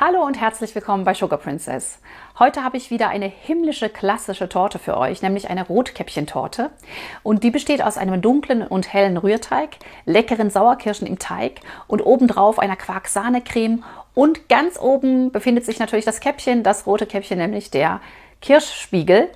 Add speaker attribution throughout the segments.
Speaker 1: Hallo und herzlich willkommen bei Sugar Princess. Heute habe ich wieder eine himmlische klassische Torte für euch, nämlich eine Rotkäppchentorte. Und die besteht aus einem dunklen und hellen Rührteig, leckeren Sauerkirschen im Teig und obendrauf einer Quark-Sahne-Creme. Und ganz oben befindet sich natürlich das Käppchen, das rote Käppchen, nämlich der Kirschspiegel.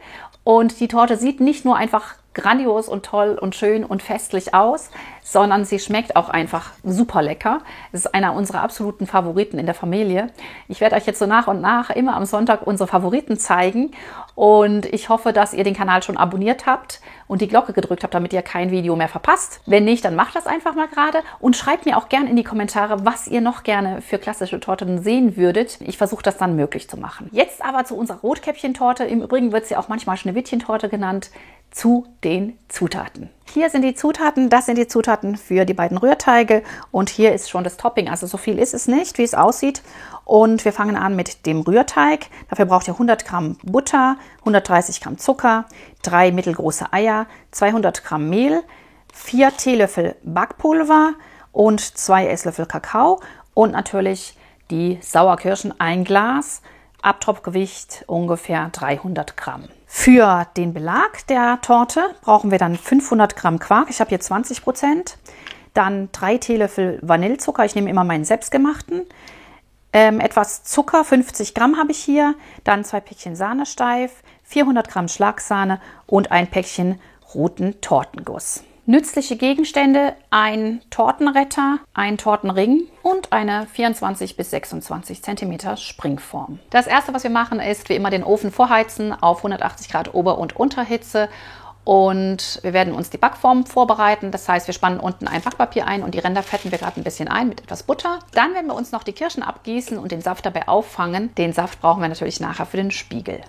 Speaker 1: Und die Torte sieht nicht nur einfach grandios und toll und schön und festlich aus, sondern sie schmeckt auch einfach super lecker. Es ist einer unserer absoluten Favoriten in der Familie. Ich werde euch jetzt so nach und nach immer am Sonntag unsere Favoriten zeigen und ich hoffe, dass ihr den Kanal schon abonniert habt und die Glocke gedrückt habt, damit ihr kein Video mehr verpasst. Wenn nicht, dann macht das einfach mal gerade und schreibt mir auch gerne in die Kommentare, was ihr noch gerne für klassische Torten sehen würdet. Ich versuche das dann möglich zu machen. Jetzt aber zu unserer Rotkäppchentorte. Im Übrigen wird sie auch manchmal Schneewittchentorte genannt. Zu den Zutaten. Hier sind die Zutaten, das sind die Zutaten für die beiden Rührteige und hier ist schon das Topping, also so viel ist es nicht, wie es aussieht. Und wir fangen an mit dem Rührteig. Dafür braucht ihr 100 Gramm Butter, 130 Gramm Zucker, 3 mittelgroße Eier, 200 Gramm Mehl, 4 Teelöffel Backpulver und 2 Esslöffel Kakao und natürlich die Sauerkirschen, ein Glas. Abtropfgewicht ungefähr 300 Gramm. Für den Belag der Torte brauchen wir dann 500 Gramm Quark, ich habe hier 20%, dann 3 Teelöffel Vanillezucker, ich nehme immer meinen selbstgemachten, etwas Zucker, 50 Gramm habe ich hier, dann 2 Päckchen Sahnesteif, 400 Gramm Schlagsahne und ein Päckchen roten Tortenguss. Nützliche Gegenstände, ein Tortenretter, ein Tortenring und eine 24 bis 26 cm Springform. Das erste, was wir machen, ist wie immer den Ofen vorheizen auf 180 Grad Ober- und Unterhitze und wir werden uns die Backform vorbereiten. Das heißt, wir spannen unten ein Backpapier ein und die Ränder fetten wir gerade ein bisschen ein mit etwas Butter. Dann werden wir uns noch die Kirschen abgießen und den Saft dabei auffangen. Den Saft brauchen wir natürlich nachher für den Spiegel.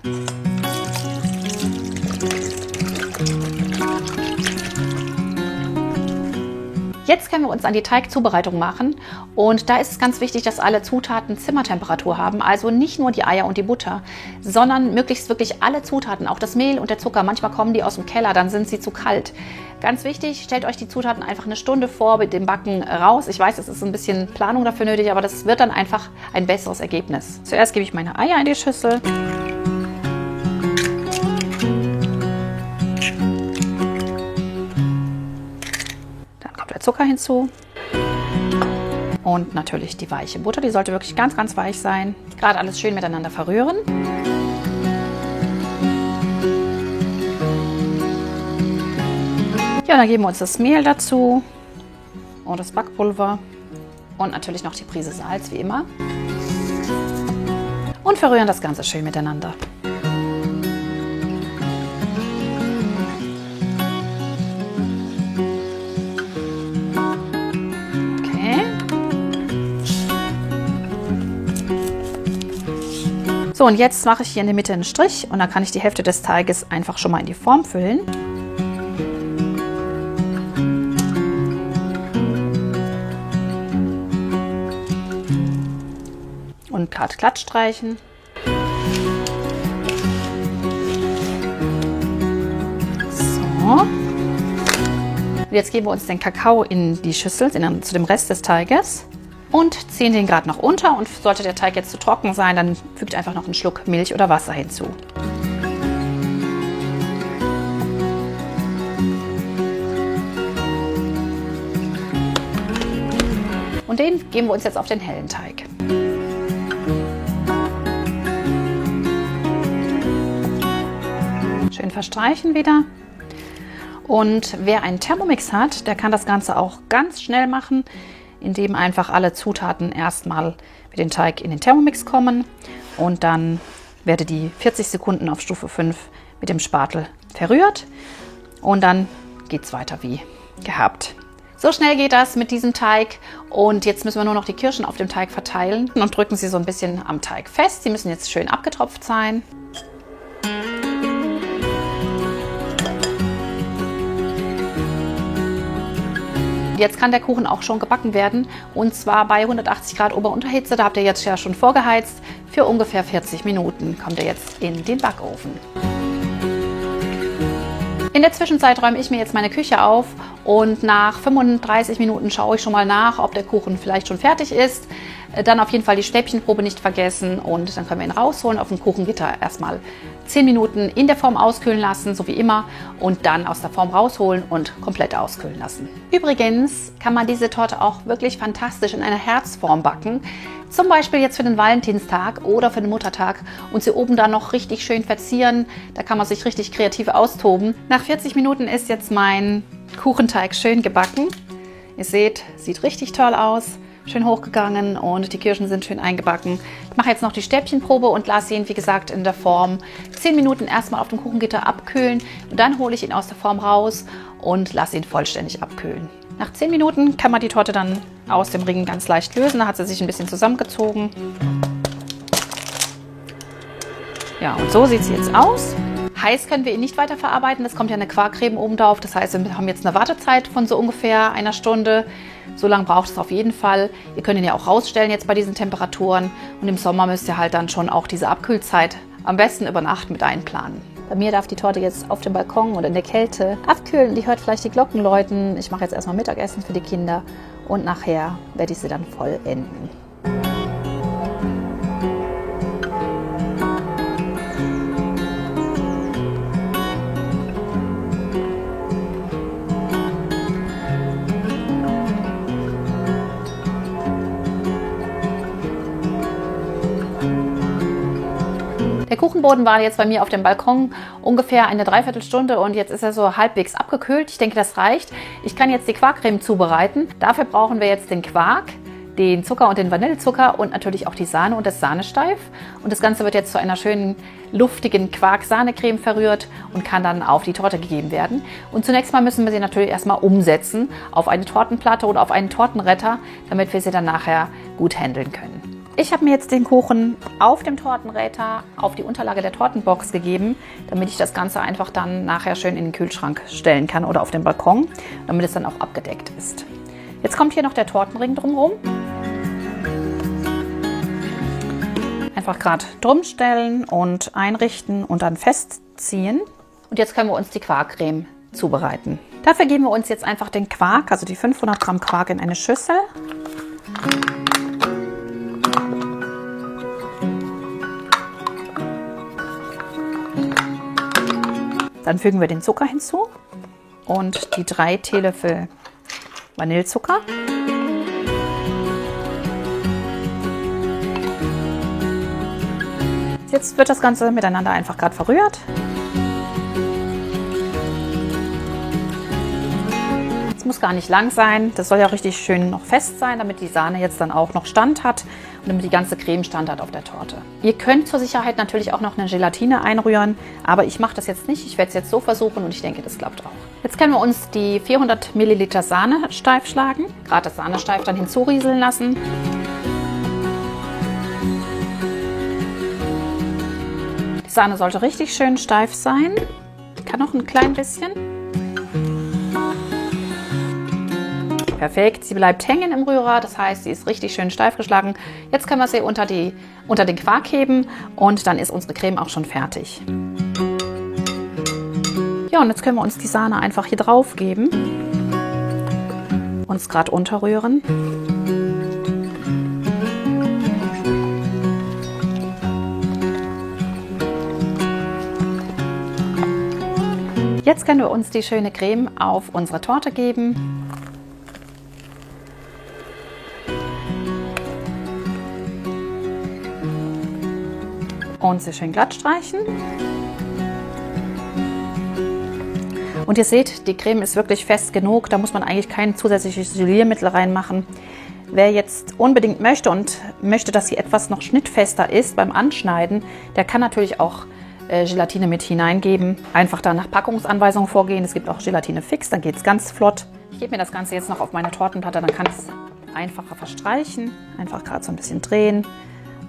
Speaker 1: Jetzt können wir uns an die Teigzubereitung machen und da ist es ganz wichtig, dass alle Zutaten Zimmertemperatur haben, also nicht nur die Eier und die Butter, sondern möglichst wirklich alle Zutaten, auch das Mehl und der Zucker. Manchmal kommen die aus dem Keller, dann sind sie zu kalt. Ganz wichtig, stellt euch die Zutaten einfach eine Stunde vor mit dem Backen raus. Ich weiß, es ist ein bisschen Planung dafür nötig, aber das wird dann einfach ein besseres Ergebnis. Zuerst gebe ich meine Eier in die Schüssel. Zucker hinzu und natürlich die weiche Butter, die sollte wirklich ganz, ganz weich sein. Gerade alles schön miteinander verrühren. Ja, dann geben wir uns das Mehl dazu und das Backpulver und natürlich noch die Prise Salz, wie immer. Und verrühren das Ganze schön miteinander. So, und jetzt mache ich hier in der Mitte einen Strich und dann kann ich die Hälfte des Teiges einfach schon mal in die Form füllen. Und glatt streichen. So. Und jetzt geben wir uns den Kakao in die Schüssel, zu dem Rest des Teiges. Und ziehen den gerade noch unter und sollte der Teig jetzt zu trocken sein, dann fügt einfach noch einen Schluck Milch oder Wasser hinzu. Und den geben wir uns jetzt auf den hellen Teig. Schön verstreichen wieder. Und wer einen Thermomix hat, der kann das Ganze auch ganz schnell machen, indem einfach alle Zutaten erstmal mit dem Teig in den Thermomix kommen und dann werde die 40 Sekunden auf Stufe 5 mit dem Spatel verrührt und dann geht es weiter wie gehabt. So schnell geht das mit diesem Teig und jetzt müssen wir nur noch die Kirschen auf dem Teig verteilen und drücken sie so ein bisschen am Teig fest. Sie müssen jetzt schön abgetropft sein. Jetzt kann der Kuchen auch schon gebacken werden und zwar bei 180 Grad Ober- und Unterhitze. Da habt ihr jetzt ja schon vorgeheizt. Für ungefähr 40 Minuten kommt er jetzt in den Backofen. In der Zwischenzeit räume ich mir jetzt meine Küche auf und nach 35 Minuten schaue ich schon mal nach, ob der Kuchen vielleicht schon fertig ist. Dann auf jeden Fall die Stäbchenprobe nicht vergessen und dann können wir ihn rausholen, auf dem Kuchengitter erstmal 10 Minuten in der Form auskühlen lassen, so wie immer, und dann aus der Form rausholen und komplett auskühlen lassen. Übrigens kann man diese Torte auch wirklich fantastisch in einer Herzform backen, zum Beispiel jetzt für den Valentinstag oder für den Muttertag und sie oben dann noch richtig schön verzieren. Da kann man sich richtig kreativ austoben. Nach 40 Minuten ist jetzt mein Kuchenteig schön gebacken. Ihr seht, sieht richtig toll aus. Schön hochgegangen und die Kirschen sind schön eingebacken. Ich mache jetzt noch die Stäbchenprobe und lasse ihn, wie gesagt, in der Form 10 Minuten erstmal auf dem Kuchengitter abkühlen. Und dann hole ich ihn aus der Form raus und lasse ihn vollständig abkühlen. Nach 10 Minuten kann man die Torte dann aus dem Ring ganz leicht lösen. Da hat sie sich ein bisschen zusammengezogen. Ja, und so sieht sie jetzt aus. Heiß können wir ihn nicht weiterverarbeiten. Es kommt ja eine Quarkcreme oben drauf. Das heißt, wir haben jetzt eine Wartezeit von so ungefähr einer Stunde. So lange braucht es auf jeden Fall. Ihr könnt ihn ja auch rausstellen jetzt bei diesen Temperaturen. Und im Sommer müsst ihr halt dann schon auch diese Abkühlzeit am besten über Nacht mit einplanen. Bei mir darf die Torte jetzt auf dem Balkon oder in der Kälte abkühlen. Die hört vielleicht die Glocken läuten. Ich mache jetzt erstmal Mittagessen für die Kinder und nachher werde ich sie dann vollenden. Der Kuchenboden war jetzt bei mir auf dem Balkon ungefähr eine Dreiviertelstunde und jetzt ist er so halbwegs abgekühlt. Ich denke, das reicht. Ich kann jetzt die Quarkcreme zubereiten. Dafür brauchen wir jetzt den Quark, den Zucker und den Vanillezucker und natürlich auch die Sahne und das Sahnesteif. Und das Ganze wird jetzt zu einer schönen, luftigen Quark-Sahnecreme verrührt und kann dann auf die Torte gegeben werden. Und zunächst mal müssen wir sie natürlich erstmal umsetzen auf eine Tortenplatte oder auf einen Tortenretter, damit wir sie dann nachher gut handeln können. Ich habe mir jetzt den Kuchen auf dem Tortenräder auf die Unterlage der Tortenbox gegeben, damit ich das Ganze einfach dann nachher schön in den Kühlschrank stellen kann oder auf den Balkon, damit es dann auch abgedeckt ist. Jetzt kommt hier noch der Tortenring drumherum. Einfach gerade drum stellen und einrichten und dann festziehen. Und jetzt können wir uns die Quarkcreme zubereiten. Dafür geben wir uns jetzt einfach den Quark, also die 500 Gramm Quark, in eine Schüssel. Dann fügen wir den Zucker hinzu und die 3 Teelöffel Vanillezucker. Jetzt wird das Ganze miteinander einfach gerade verrührt. Es muss gar nicht lang sein, das soll ja richtig schön noch fest sein, damit die Sahne jetzt dann auch noch Stand hat und damit die ganze Creme Stand hat auf der Torte. Ihr könnt zur Sicherheit natürlich auch noch eine Gelatine einrühren, aber ich mache das jetzt nicht. Ich werde es jetzt so versuchen und ich denke, das klappt auch. Jetzt können wir uns die 400 Milliliter Sahne steif schlagen, gerade das Sahnesteif dann hinzurieseln lassen. Die Sahne sollte richtig schön steif sein, kann noch ein klein bisschen. Perfekt, sie bleibt hängen im Rührer, das heißt, sie ist richtig schön steif geschlagen. Jetzt können wir sie unter den Quark heben und dann ist unsere Creme auch schon fertig. Ja, und jetzt können wir uns die Sahne einfach hier drauf geben und es gerade unterrühren. Jetzt können wir uns die schöne Creme auf unsere Torte geben. Und sie schön glatt streichen. Und ihr seht, die Creme ist wirklich fest genug. Da muss man eigentlich kein zusätzliches Isoliermittel reinmachen. Wer jetzt unbedingt möchte, dass sie etwas noch schnittfester ist beim Anschneiden, der kann natürlich auch Gelatine mit hineingeben. Einfach da nach Packungsanweisung vorgehen. Es gibt auch Gelatine fix, dann geht es ganz flott. Ich gebe mir das Ganze jetzt noch auf meine Tortenplatte, dann kann ich es einfacher verstreichen. Einfach gerade so ein bisschen drehen.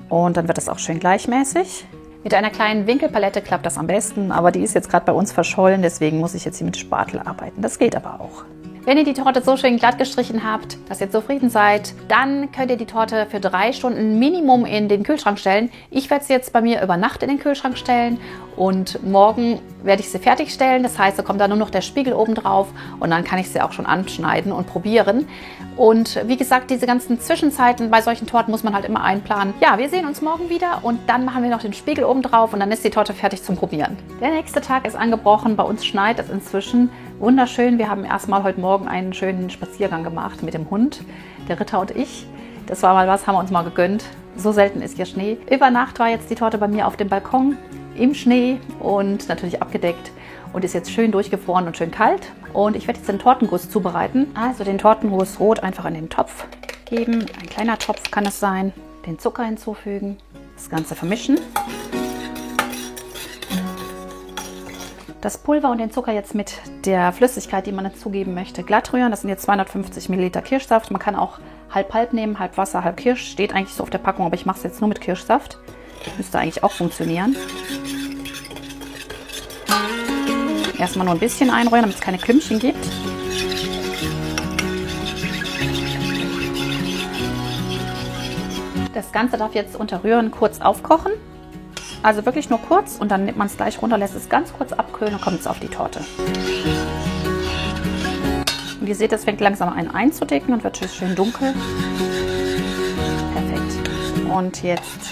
Speaker 1: Und dann wird das auch schön gleichmäßig. Mit einer kleinen Winkelpalette klappt das am besten, aber die ist jetzt gerade bei uns verschollen, deswegen muss ich jetzt hier mit Spatel arbeiten. Das geht aber auch. Wenn ihr die Torte so schön glatt gestrichen habt, dass ihr zufrieden seid, dann könnt ihr die Torte für 3 Stunden Minimum in den Kühlschrank stellen. Ich werde sie jetzt bei mir über Nacht in den Kühlschrank stellen und morgen werde ich sie fertigstellen. Das heißt, da kommt da nur noch der Spiegel oben drauf und dann kann ich sie auch schon anschneiden und probieren. Und wie gesagt, diese ganzen Zwischenzeiten bei solchen Torten muss man halt immer einplanen. Ja, wir sehen uns morgen wieder und dann machen wir noch den Spiegel oben drauf und dann ist die Torte fertig zum Probieren. Der nächste Tag ist angebrochen. Bei uns schneit es inzwischen. Wunderschön. Wir haben erstmal heute Morgen einen schönen Spaziergang gemacht mit dem Hund, der Ritter und ich. Das war mal was, haben wir uns mal gegönnt. So selten ist hier Schnee. Über Nacht war jetzt die Torte bei mir auf dem Balkon im Schnee und natürlich abgedeckt und ist jetzt schön durchgefroren und schön kalt. Und ich werde jetzt den Tortenguss zubereiten. Also den Tortenguss rot einfach in den Topf geben. Ein kleiner Topf kann es sein. Den Zucker hinzufügen. Das Ganze vermischen. Das Pulver und den Zucker jetzt mit der Flüssigkeit, die man dazugeben möchte, glatt rühren. Das sind jetzt 250 Milliliter Kirschsaft. Man kann auch halb-halb nehmen, halb Wasser, halb Kirsch. Steht eigentlich so auf der Packung, aber ich mache es jetzt nur mit Kirschsaft. Müsste eigentlich auch funktionieren. Erstmal nur ein bisschen einrühren, damit es keine Klümpchen gibt. Das Ganze darf jetzt unter Rühren kurz aufkochen. Also wirklich nur kurz und dann nimmt man es gleich runter, lässt es ganz kurz abkühlen und kommt es auf die Torte. Und ihr seht, es fängt langsam an einzudicken und wird schön dunkel. Perfekt. Und jetzt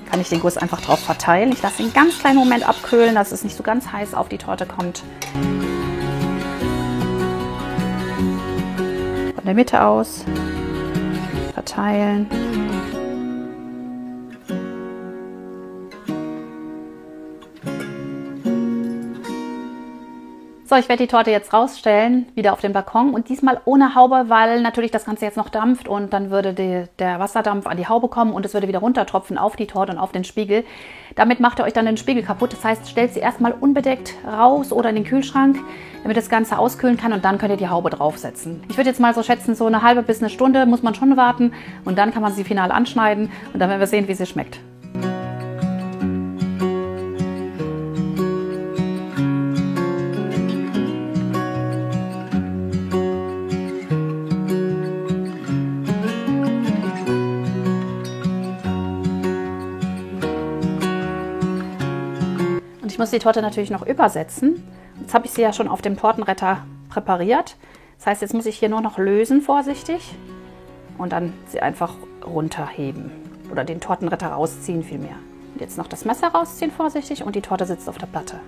Speaker 1: kann ich den Guss einfach drauf verteilen. Ich lasse ihn einen ganz kleinen Moment abkühlen, dass es nicht so ganz heiß auf die Torte kommt. Von der Mitte aus verteilen. So, ich werde die Torte jetzt rausstellen, wieder auf den Balkon und diesmal ohne Haube, weil natürlich das Ganze jetzt noch dampft und dann würde der Wasserdampf an die Haube kommen und es würde wieder runtertropfen auf die Torte und auf den Spiegel. Damit macht ihr euch dann den Spiegel kaputt. Das heißt, stellt sie erstmal unbedeckt raus oder in den Kühlschrank, damit das Ganze auskühlen kann und dann könnt ihr die Haube draufsetzen. Ich würde jetzt mal so schätzen, so eine halbe bis eine Stunde muss man schon warten und dann kann man sie final anschneiden und dann werden wir sehen, wie sie schmeckt. Ich muss die Torte natürlich noch übersetzen. Jetzt habe ich sie ja schon auf dem Tortenretter präpariert. Das heißt, jetzt muss ich hier nur noch lösen, vorsichtig. Und dann sie einfach runterheben. Oder den Tortenretter rausziehen vielmehr. Und jetzt noch das Messer rausziehen, vorsichtig. Und die Torte sitzt auf der Platte.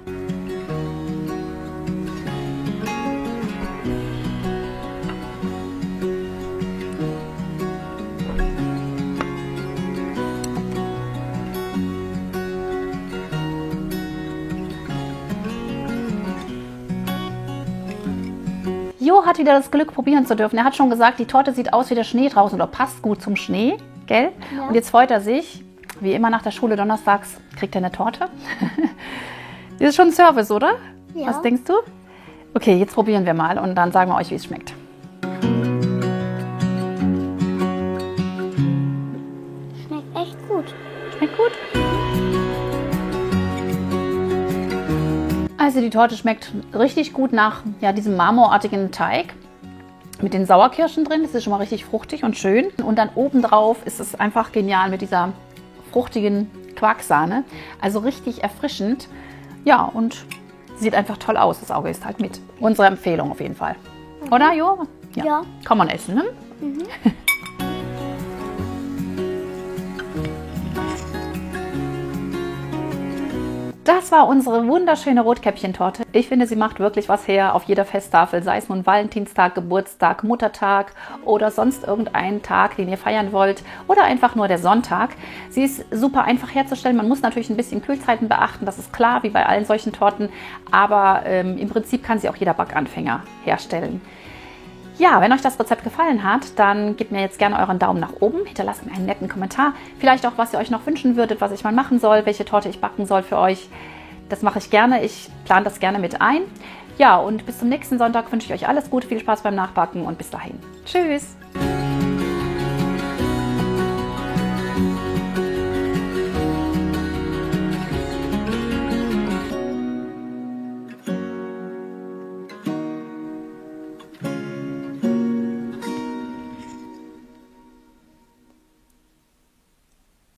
Speaker 1: Jo hat wieder das Glück, probieren zu dürfen. Er hat schon gesagt, die Torte sieht aus wie der Schnee draußen oder passt gut zum Schnee, gell? Ja. Und jetzt freut er sich, wie immer nach der Schule donnerstags, kriegt er eine Torte. Das ist schon ein Service, oder? Ja. Was denkst du? Okay, jetzt probieren wir mal und dann sagen wir euch, wie es schmeckt.
Speaker 2: Schmeckt echt gut.
Speaker 1: Schmeckt gut? Also die Torte schmeckt richtig gut nach diesem marmorartigen Teig mit den Sauerkirschen drin. Das ist schon mal richtig fruchtig und schön. Und dann obendrauf ist es einfach genial mit dieser fruchtigen Quarksahne. Also richtig erfrischend. Ja, und sieht einfach toll aus. Das Auge ist halt mit. Unsere Empfehlung auf jeden Fall. Oder, Jo?
Speaker 2: Ja.
Speaker 1: Kann man essen, ne?
Speaker 2: Mhm.
Speaker 1: Das war unsere wunderschöne Rotkäppchentorte. Ich finde, sie macht wirklich was her auf jeder Festtafel, sei es nun Valentinstag, Geburtstag, Muttertag oder sonst irgendein Tag, den ihr feiern wollt oder einfach nur der Sonntag. Sie ist super einfach herzustellen. Man muss natürlich ein bisschen Kühlzeiten beachten, das ist klar, wie bei allen solchen Torten, aber im Prinzip kann sie auch jeder Backanfänger herstellen. Ja, wenn euch das Rezept gefallen hat, dann gebt mir jetzt gerne euren Daumen nach oben, hinterlasst mir einen netten Kommentar, vielleicht auch, was ihr euch noch wünschen würdet, was ich mal machen soll, welche Torte ich backen soll für euch. Das mache ich gerne, ich plane das gerne mit ein. Ja, und bis zum nächsten Sonntag wünsche ich euch alles Gute, viel Spaß beim Nachbacken und bis dahin. Tschüss!